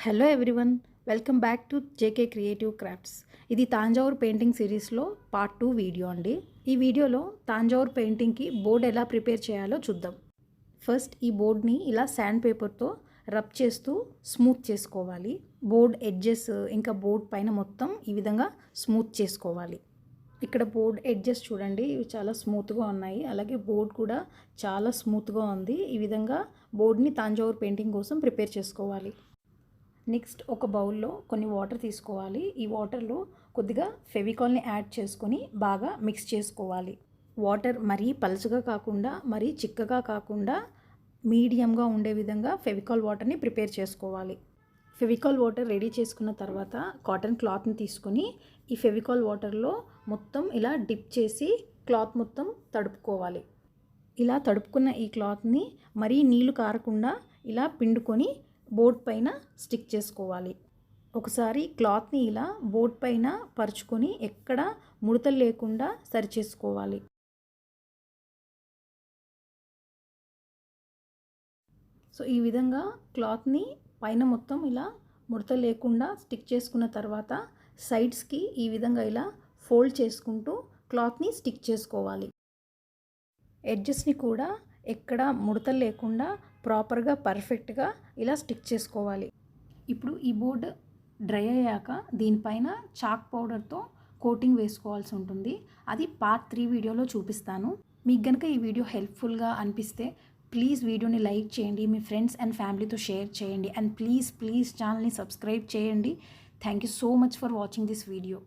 Hello everyone, welcome back to JK creative crafts. ఇది Thanjavur painting సిరీస్లో part 2 video అండి. ఈ వీడియోలో తాంజావూర్ పెయింటింగ్కి బోర్డ్ ఎలా ప్రిపేర్ చేయాలో చూద్దాం. ఫస్ట్ ఈ బోర్డ్ని ఇలా శాండ్ పేపర్తో రబ్ చేస్తూ స్మూత్ చేసుకోవాలి. బోర్డ్ ఎడ్జెస్ ఇంకా బోర్డ్ పైన మొత్తం ఈ విధంగా స్మూత్ చేసుకోవాలి. ఇక్కడ బోర్డ్ ఎడ్జెస్ చూడండి, ఇవి చాలా స్మూత్గా ఉన్నాయి. అలాగే బోర్డ్ కూడా చాలా స్మూత్గా ఉంది. ఈ విధంగా బోర్డ్ని తాంజావూర్ పెయింటింగ్ కోసం ప్రిపేర్ చేసుకోవాలి. నెక్స్ట్ ఒక బౌల్లో కొన్ని వాటర్ తీసుకోవాలి. ఈ వాటర్లో కొద్దిగా ఫెవికాల్ని యాడ్ చేసుకొని బాగా మిక్స్ చేసుకోవాలి. వాటర్ మరీ పలుచగా కాకుండా మరీ చిక్కగా కాకుండా మీడియంగా ఉండే విధంగా ఫెవికాల్ వాటర్ని ప్రిపేర్ చేసుకోవాలి. ఫెవికాల్ వాటర్ రెడీ చేసుకున్న తర్వాత కాటన్ క్లాత్ని తీసుకొని ఈ ఫెవికాల్ వాటర్లో మొత్తం ఇలా డిప్ చేసి క్లాత్ మొత్తం తడుపుకోవాలి. ఇలా తడుపుకున్న ఈ క్లాత్ని మరీ నీళ్లు కారకుండా ఇలా పిండుకొని బోర్డ్ పైన స్టిక్ చేసుకోవాలి. ఒకసారి క్లాత్ని ఇలా బోర్డ్ పైన పరుచుకొని ఎక్కడ ముడతలు లేకుండా సరిచేసుకోవాలి. సో ఈ విధంగా క్లాత్ని పైన మొత్తం ఇలా ముడతలు లేకుండా స్టిక్ చేసుకున్న తర్వాత సైడ్స్కి ఈ విధంగా ఇలా ఫోల్డ్ చేసుకుంటూ క్లాత్ని స్టిక్ చేసుకోవాలి. ఎడ్జెస్ని కూడా ఎక్కడ ముడతలు లేకుండా ప్రాపర్గా పర్ఫెక్ట్గా ఇలా స్టిక్ చేసుకోవాలి. ఇప్పుడు ఈ బోర్డ్ డ్రై అయ్యాక దీనిపైన చాక్ పౌడర్తో కోటింగ్ వేసుకోవాల్సి ఉంటుంది. అది పార్ట్ 3 వీడియోలో చూపిస్తాను. మీకు కనుక ఈ వీడియో హెల్ప్ఫుల్గా అనిపిస్తే ప్లీజ్ వీడియోని లైక్ చేయండి, మీ ఫ్రెండ్స్ అండ్ ఫ్యామిలీతో షేర్ చేయండి, అండ్ ప్లీజ్ ఛానల్ని సబ్స్క్రైబ్ చేయండి. Thank you so much for watching this video.